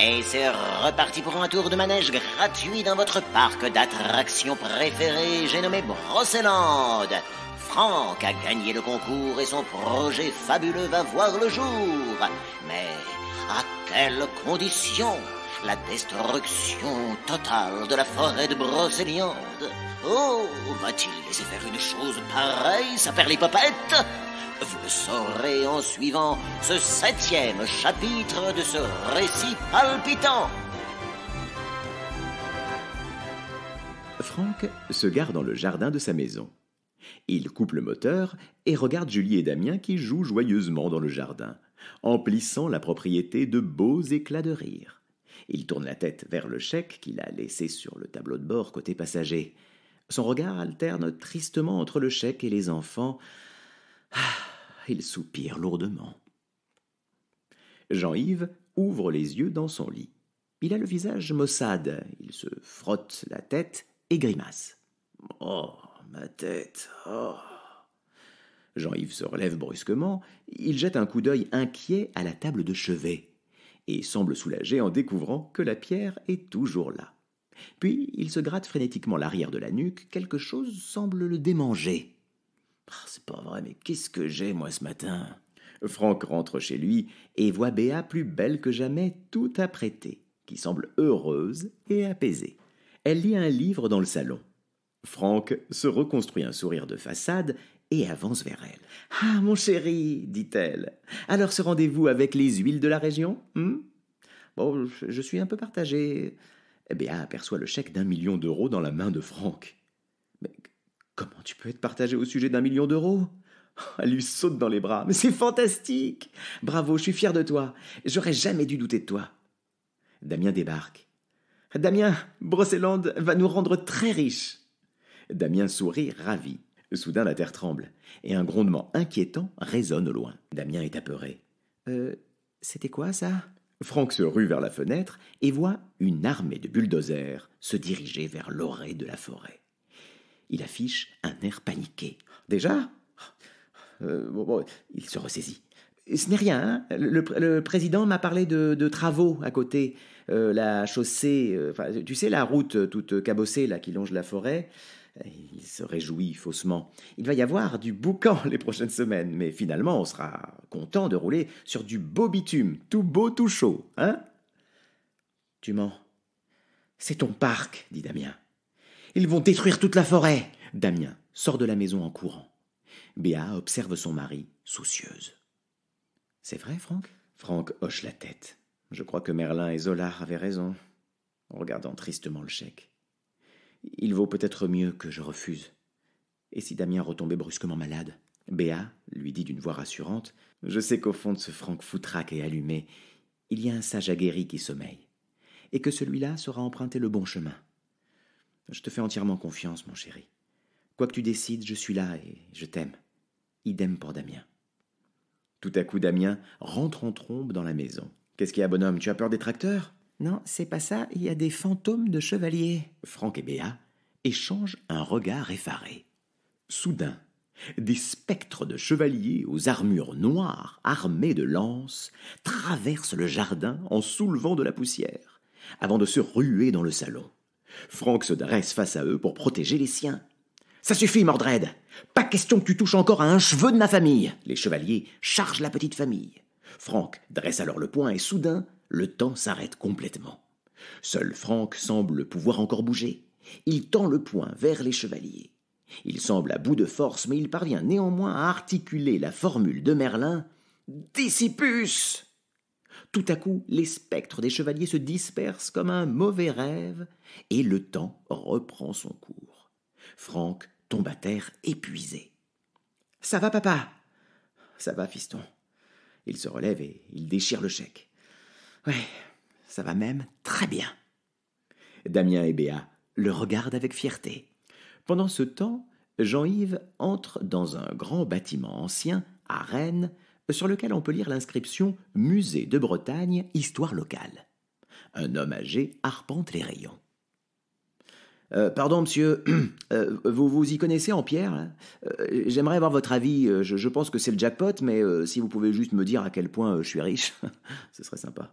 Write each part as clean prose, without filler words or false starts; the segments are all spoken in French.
Et c'est reparti pour un tour de manège gratuit dans votre parc d'attractions préféré, j'ai nommé Brosseland. Franck a gagné le concours et son projet fabuleux va voir le jour. Mais à quelles conditions? La destruction totale de la forêt de Brocéliande. Oh, va-t-il laisser faire une chose pareille, sa perlipopette? Vous le saurez en suivant ce 7e chapitre de ce récit palpitant. Franck se gare dans le jardin de sa maison. Il coupe le moteur et regarde Julie et Damien qui jouent joyeusement dans le jardin, emplissant la propriété de beaux éclats de rire. Il tourne la tête vers le chèque qu'il a laissé sur le tableau de bord côté passager. Son regard alterne tristement entre le chèque et les enfants. Il soupire lourdement. Jean-Yves ouvre les yeux dans son lit. Il a le visage maussade. Il se frotte la tête et grimace. « Oh, ma tête, oh !» Jean-Yves se relève brusquement. Il jette un coup d'œil inquiet à la table de chevet et semble soulagé en découvrant que la pierre est toujours là. Puis il se gratte frénétiquement l'arrière de la nuque. Quelque chose semble le démanger. « C'est pas vrai, mais qu'est-ce que j'ai, moi, ce matin ?» Franck rentre chez lui et voit Béa plus belle que jamais, tout apprêtée, qui semble heureuse et apaisée. Elle lit un livre dans le salon. Franck se reconstruit un sourire de façade et avance vers elle. « Ah, mon chéri, dit-elle, alors ce rendez-vous avec les huiles de la région Bon, je suis un peu partagée. » Béa aperçoit le chèque d'1 million d'euros dans la main de Franck. « Mais comment tu peux être partagée au sujet d'1 million d'euros ?» Elle lui saute dans les bras. « Mais c'est fantastique! Bravo, je suis fier de toi. J'aurais jamais dû douter de toi. » Damien débarque. « Damien, Brosseland va nous rendre très riches. » Damien sourit ravi. Soudain, la terre tremble, et un grondement inquiétant résonne au loin. Damien est apeuré. C'était quoi, ça ?» Franck se rue vers la fenêtre et voit une armée de bulldozers se diriger vers l'orée de la forêt. Il affiche un air paniqué. « Déjà ?» Il se ressaisit. « Ce n'est rien, hein. Le président m'a parlé de travaux à côté. La chaussée, tu sais, la route toute cabossée là, qui longe la forêt. » Il se réjouit faussement. Il va y avoir du boucan les prochaines semaines, mais finalement on sera content de rouler sur du beau bitume, tout beau, tout chaud, hein ? Tu mens. C'est ton parc, dit Damien. Ils vont détruire toute la forêt. Damien sort de la maison en courant. Béa observe son mari, soucieuse. C'est vrai, Franck ? Franck hoche la tête. Je crois que Merlin et Zola avaient raison, en regardant tristement le chèque. Il vaut peut-être mieux que je refuse. Et si Damien retombait brusquement malade ? Béa lui dit d'une voix rassurante. Je sais qu'au fond de ce Franck foutraque et allumé, il y a un sage aguerri qui sommeille, et que celui-là saura emprunter le bon chemin. Je te fais entièrement confiance, mon chéri. Quoi que tu décides, je suis là et je t'aime. Idem pour Damien. Tout à coup, Damien rentre en trombe dans la maison. Qu'est-ce qu'il y a, bonhomme ? Tu as peur des tracteurs ? Non, c'est pas ça, il y a des fantômes de chevaliers. Franck et Béa échangent un regard effaré. Soudain, des spectres de chevaliers aux armures noires, armés de lances, traversent le jardin en soulevant de la poussière, avant de se ruer dans le salon. Franck se dresse face à eux pour protéger les siens. « Ça suffit, Mordred. Pas question que tu touches encore à un cheveu de ma famille !» Les chevaliers chargent la petite famille. Franck dresse alors le poing et soudain, le temps s'arrête complètement. Seul Franck semble pouvoir encore bouger. Il tend le poing vers les chevaliers. Il semble à bout de force, mais il parvient néanmoins à articuler la formule de Merlin « Dissipus !» Tout à coup, les spectres des chevaliers se dispersent comme un mauvais rêve, et le temps reprend son cours. Franck tombe à terre épuisé. « Ça va, papa ?»« Ça va, fiston. » Il se relève et il déchire le chèque. « Oui, ça va même très bien. » Damien et Béa le regardent avec fierté. Pendant ce temps, Jean-Yves entre dans un grand bâtiment ancien, à Rennes, sur lequel on peut lire l'inscription « Musée de Bretagne, histoire locale ». Un homme âgé arpente les rayons. Pardon, monsieur, vous vous y connaissez en pierre hein J'aimerais avoir votre avis. Je pense que c'est le jackpot, mais si vous pouvez juste me dire à quel point je suis riche, ce serait sympa.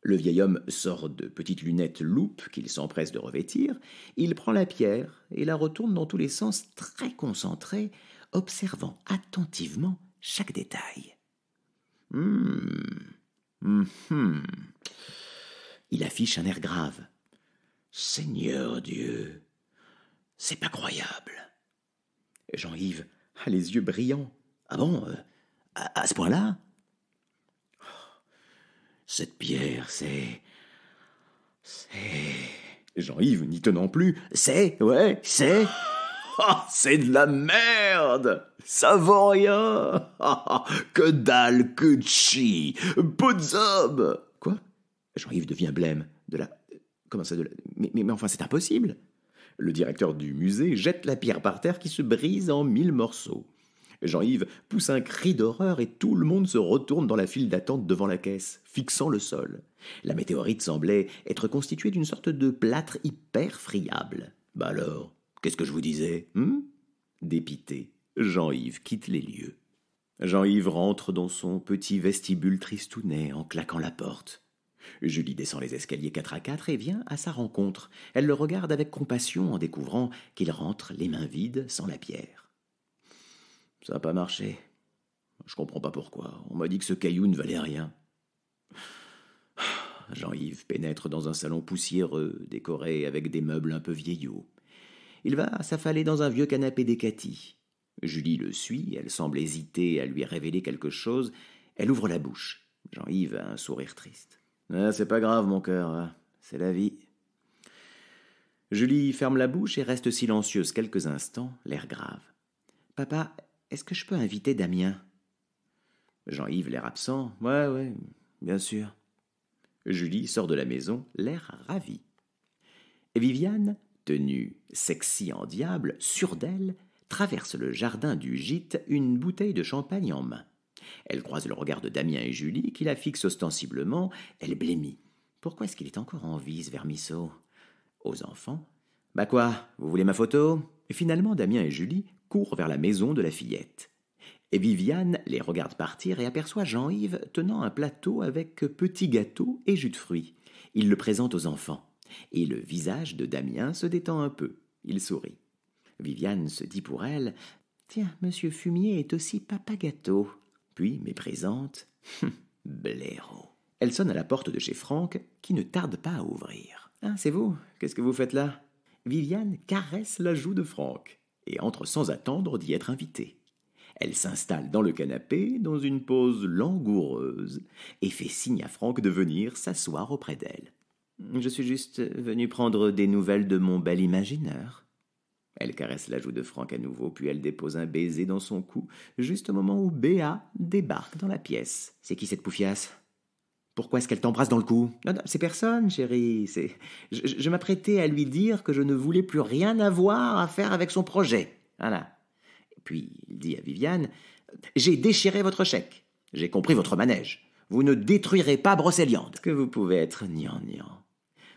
Le vieil homme sort de petites lunettes loupe qu'il s'empresse de revêtir, il prend la pierre et la retourne dans tous les sens très concentré, observant attentivement chaque détail. Il affiche un air grave. Seigneur Dieu, c'est pas croyable. Jean-Yves a les yeux brillants. Ah bon, à ce point-là? Cette pierre, c'est... Jean-Yves, n'y tenant plus, c'est... c'est de la merde. Ça vaut rien. Que dalle, que chi, Podzob. Quoi? Jean-Yves devient blême. Comment ça, mais enfin, c'est impossible. Le directeur du musée jette la pierre par terre qui se brise en 1000 morceaux. Jean-Yves pousse un cri d'horreur et tout le monde se retourne dans la file d'attente devant la caisse, fixant le sol. La météorite semblait être constituée d'une sorte de plâtre hyper friable. Bah alors, qu'est-ce que je vous disais? Dépité, Jean-Yves quitte les lieux. Jean-Yves rentre dans son petit vestibule tristounet en claquant la porte. Julie descend les escaliers 4 à 4 et vient à sa rencontre. Elle le regarde avec compassion en découvrant qu'il rentre les mains vides sans la pierre. Ça n'a pas marché. Je comprends pas pourquoi. On m'a dit que ce caillou ne valait rien. Jean-Yves pénètre dans un salon poussiéreux, décoré avec des meubles un peu vieillots. Il va s'affaler dans un vieux canapé d'Hécatie. Julie le suit, elle semble hésiter à lui révéler quelque chose. Elle ouvre la bouche. Jean-Yves a un sourire triste. Ah, c'est pas grave, mon cœur, c'est la vie. Julie ferme la bouche et reste silencieuse quelques instants, l'air grave. Papa, est-ce que je peux inviter Damien? Jean-Yves, l'air absent. Ouais, bien sûr. Julie sort de la maison, l'air ravi. Viviane, tenue sexy en diable, sûre d'elle, traverse le jardin du gîte, une bouteille de champagne en main. Elle croise le regard de Damien et Julie, qui la fixent ostensiblement. Elle blêmit. Pourquoi est-ce qu'il est encore en vie, ce vermisseau? Aux enfants. Bah quoi, vous voulez ma photo? Et finalement, Damien et Julie courent vers la maison de la fillette. Et Viviane les regarde partir et aperçoit Jean-Yves tenant un plateau avec petits gâteaux et jus de fruits. Il le présente aux enfants. Et le visage de Damien se détend un peu. Il sourit. Viviane se dit pour elle « Tiens, monsieur Fumier est aussi papa gâteau. » Puis, méprisante, « Blaireau. » Elle sonne à la porte de chez Franck, qui ne tarde pas à ouvrir. « Ah, c'est vous? Qu'est-ce que vous faites là ?» Viviane caresse la joue de Franck et entre sans attendre d'y être invitée. Elle s'installe dans le canapé, dans une pose langoureuse, et fait signe à Franck de venir s'asseoir auprès d'elle. « Je suis juste venue prendre des nouvelles de mon bel imaginaire. » Elle caresse la joue de Franck à nouveau, puis elle dépose un baiser dans son cou, juste au moment où Béa débarque dans la pièce. « C'est qui cette poufiasse? Pourquoi est-ce qu'elle t'embrasse dans le cou? »« Non, c'est personne, chérie. Je m'apprêtais à lui dire que je ne voulais plus rien avoir à faire avec son projet. Voilà. » Puis il dit à Viviane « J'ai déchiré votre chèque. J'ai compris votre manège. Vous ne détruirez pas Brocéliande. » Que vous pouvez être gnangnan.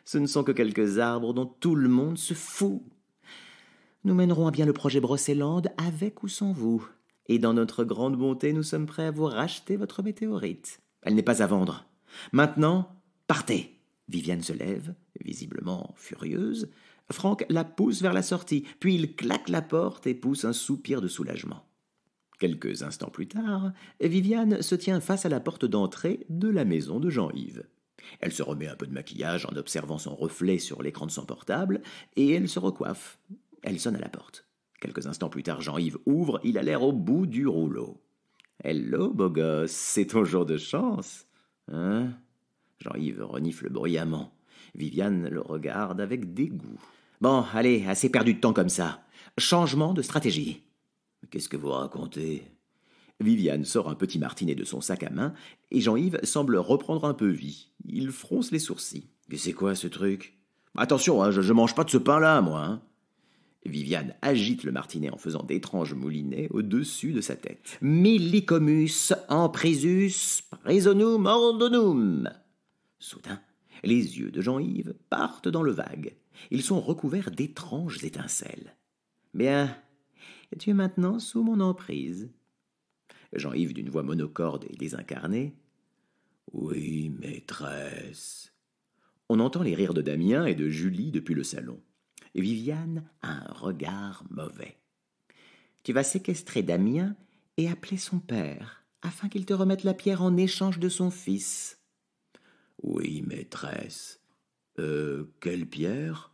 Ce ne sont que quelques arbres dont tout le monde se fout. Nous mènerons à bien le projet Brocéliande avec ou sans vous. Et dans notre grande bonté, nous sommes prêts à vous racheter votre météorite. Elle n'est pas à vendre. Maintenant, partez. Viviane se lève, visiblement furieuse. Franck la pousse vers la sortie, puis il claque la porte et pousse un soupir de soulagement. Quelques instants plus tard, Viviane se tient face à la porte d'entrée de la maison de Jean-Yves. Elle se remet un peu de maquillage en observant son reflet sur l'écran de son portable, et elle se recoiffe. Elle sonne à la porte. Quelques instants plus tard, Jean-Yves ouvre, il a l'air au bout du rouleau. « Hello, beau gosse, c'est ton jour de chance. Hein ?» Jean-Yves renifle bruyamment. Viviane le regarde avec dégoût. « Bon, allez, assez perdu de temps comme ça. Changement de stratégie. »« Qu'est-ce que vous racontez ?» Viviane sort un petit martinet de son sac à main, et Jean-Yves semble reprendre un peu vie. Il fronce les sourcils. « Mais c'est quoi ce truc ?»« Attention, hein, je mange pas de ce pain-là, moi. Hein. » Viviane agite le martinet en faisant d'étranges moulinets au-dessus de sa tête. « Millicomus emprisus prisonum ordonum !» Soudain, les yeux de Jean-Yves partent dans le vague. Ils sont recouverts d'étranges étincelles. « Bien, tu es maintenant sous mon emprise. » Jean-Yves, d'une voix monocorde et désincarnée. Oui, maîtresse. On entend les rires de Damien et de Julie depuis le salon. Viviane a un regard mauvais. Tu vas séquestrer Damien et appeler son père, afin qu'il te remette la pierre en échange de son fils. Oui, maîtresse. Quelle pierre?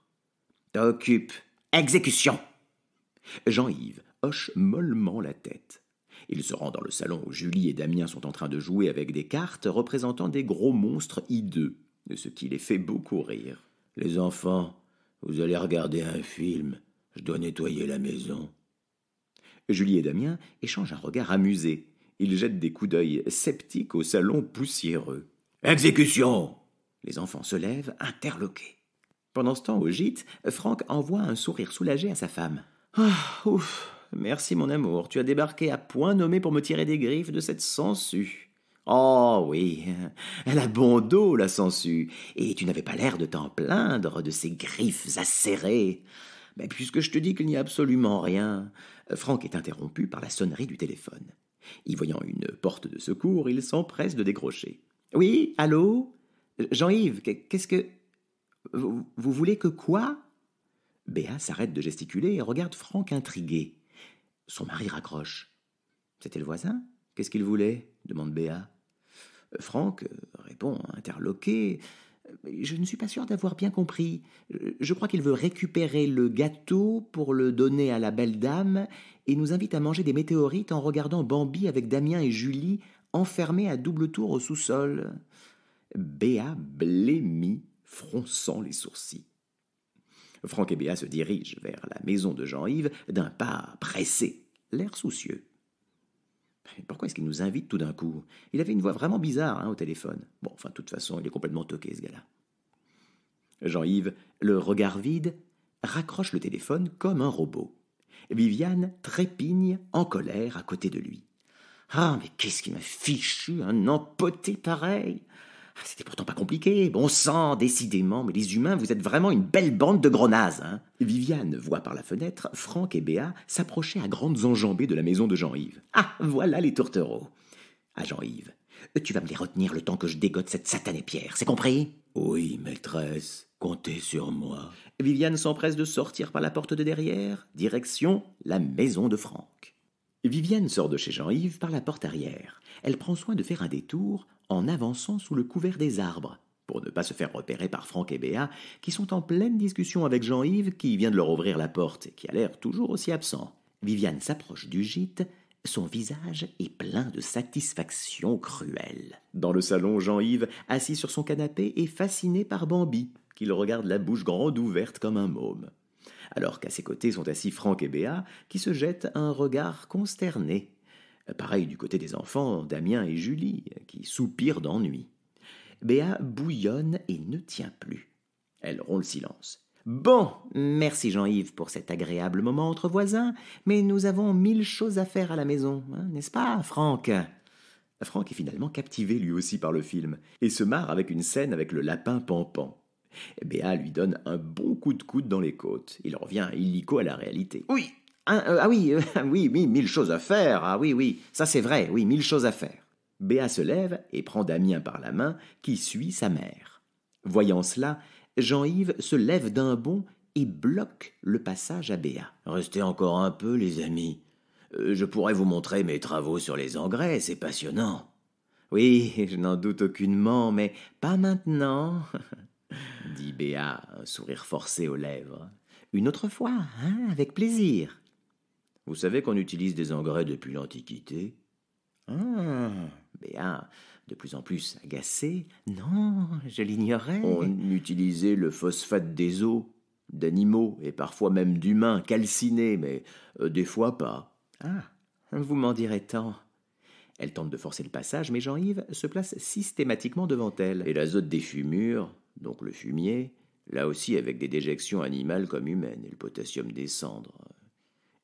T'occupe. Exécution. Jean-Yves hoche mollement la tête. Il se rend dans le salon où Julie et Damien sont en train de jouer avec des cartes représentant des gros monstres hideux, ce qui les fait beaucoup rire. Les enfants, vous allez regarder un film. Je dois nettoyer la maison. Julie et Damien échangent un regard amusé. Ils jettent des coups d'œil sceptiques au salon poussiéreux. Exécution! Les enfants se lèvent, interloqués. Pendant ce temps, au gîte, Franck envoie un sourire soulagé à sa femme. Ouf, merci mon amour, tu as débarqué à point nommé pour me tirer des griffes de cette sangsue. Oh oui, elle a bon dos, la sangsue, et tu n'avais pas l'air de t'en plaindre de ses griffes acérées. Mais puisque je te dis qu'il n'y a absolument rien, Franck est interrompu par la sonnerie du téléphone. Y voyant une porte de secours, il s'empresse de décrocher. Oui, allô? Jean-Yves, qu'est-ce que... Vous voulez que quoi? Béa s'arrête de gesticuler et regarde Franck intrigué. Son mari raccroche. C'était le voisin? Qu'est-ce qu'il voulait? Demande Béa. Franck répond interloqué. Je ne suis pas sûr d'avoir bien compris. Je crois qu'il veut récupérer le gâteau pour le donner à la belle dame et nous invite à manger des météorites en regardant Bambi avec Damien et Julie enfermés à double tour au sous-sol. Béa blêmit, fronçant les sourcils. Franck et Béa se dirigent vers la maison de Jean-Yves d'un pas pressé, l'air soucieux. Pourquoi est-ce qu'il nous invite tout d'un coup? Il avait une voix vraiment bizarre au téléphone. Bon, enfin, de toute façon, il est complètement toqué, ce gars-là. Jean-Yves, le regard vide, raccroche le téléphone comme un robot. Viviane trépigne en colère à côté de lui. Ah, mais qu'est-ce qui m'a fichu un empoté pareil? C'était pourtant pas compliqué, bon sang, décidément, mais les humains, vous êtes vraiment une belle bande de gros nazes, hein. Viviane voit par la fenêtre Franck et Béa s'approcher à grandes enjambées de la maison de Jean-Yves. Ah, voilà les tourtereaux. À Jean-Yves, tu vas me les retenir le temps que je dégote cette satanée pierre, c'est compris? Oui, maîtresse, comptez sur moi. Viviane s'empresse de sortir par la porte de derrière, direction la maison de Franck. Viviane sort de chez Jean-Yves par la porte arrière. Elle prend soin de faire un détour en avançant sous le couvert des arbres, pour ne pas se faire repérer par Franck et Béa, qui sont en pleine discussion avec Jean-Yves, qui vient de leur ouvrir la porte et qui a l'air toujours aussi absent. Viviane s'approche du gîte, son visage est plein de satisfaction cruelle. Dans le salon, Jean-Yves, assis sur son canapé, est fasciné par Bambi, qui le regarde la bouche grande ouverte comme un môme. Alors qu'à ses côtés sont assis Franck et Béa, qui se jettent un regard consterné. Pareil du côté des enfants, Damien et Julie, qui soupirent d'ennui. Béa bouillonne et ne tient plus. Elle rompt le silence. Bon, merci Jean-Yves pour cet agréable moment entre voisins, mais nous avons 1000 choses à faire à la maison, n'est-ce pas, Franck? Franck est finalement captivé lui aussi par le film, et se marre avec une scène avec le lapin Pampan. Béa lui donne un bon coup de coude dans les côtes. Il revient illico à la réalité. Oui, oui, 1000 choses à faire. Ah oui, ça c'est vrai, oui, 1000 choses à faire. Béa se lève et prend Damien par la main, qui suit sa mère. Voyant cela, Jean-Yves se lève d'un bond et bloque le passage à Béa. Restez encore un peu, les amis. Je pourrais vous montrer mes travaux sur les engrais, c'est passionnant. Oui, je n'en doute aucunement, mais pas maintenant, dit Béa, un sourire forcé aux lèvres. Une autre fois, avec plaisir. Vous savez qu'on utilise des engrais depuis l'Antiquité? Béa, de plus en plus agacée. Non, je l'ignorais. On utilisait le phosphate des os, d'animaux et parfois même d'humains calcinés, mais des fois pas. Ah, vous m'en direz tant. Elle tente de forcer le passage, mais Jean-Yves se place systématiquement devant elle. Et l'azote des fumures, donc le fumier, là aussi avec des déjections animales comme humaines, et le potassium des cendres.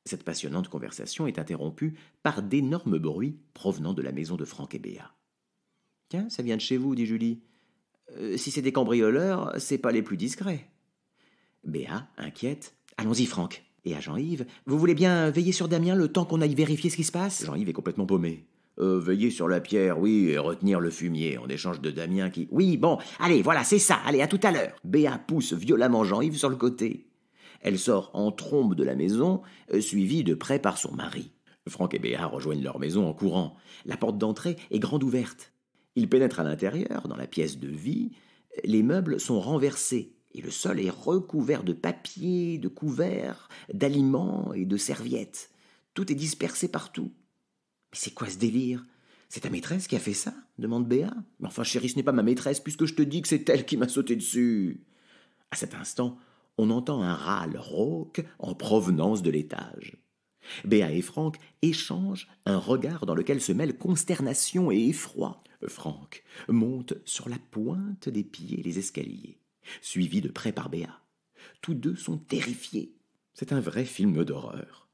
Cette passionnante conversation est interrompue par d'énormes bruits provenant de la maison de Franck et Béa. « Tiens, ça vient de chez vous, dit Julie. Si c'est des cambrioleurs, c'est pas les plus discrets. » Béa, inquiète. « Allons-y, Franck. » Et à Jean-Yves, « Vous voulez bien veiller sur Damien le temps qu'on aille vérifier ce qui se passe ?» Jean-Yves est complètement paumé. Veiller sur la pierre, oui, et retenir le fumier, en échange de Damien qui... Oui, bon, allez, voilà, c'est ça, allez, à tout à l'heure. Béa pousse violemment Jean-Yves sur le côté. Elle sort en trombe de la maison, suivie de près par son mari. Franck et Béa rejoignent leur maison en courant. La porte d'entrée est grande ouverte. Ils pénètrent à l'intérieur, dans la pièce de vie. Les meubles sont renversés et le sol est recouvert de papier, de couverts, d'aliments et de serviettes. Tout est dispersé partout. « Mais c'est quoi ce délire ? C'est ta maîtresse qui a fait ça ?» demande Béa. « Mais enfin, chérie, ce n'est pas ma maîtresse, puisque je te dis que c'est elle qui m'a sauté dessus. » À cet instant, on entend un râle rauque en provenance de l'étage. Béa et Franck échangent un regard dans lequel se mêlent consternation et effroi. Franck monte sur la pointe des pieds les escaliers, suivi de près par Béa. Tous deux sont terrifiés. C'est un vrai film d'horreur.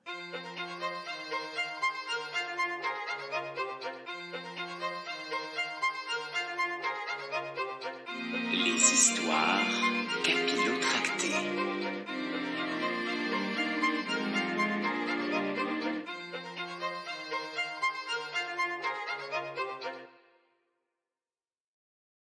Les histoires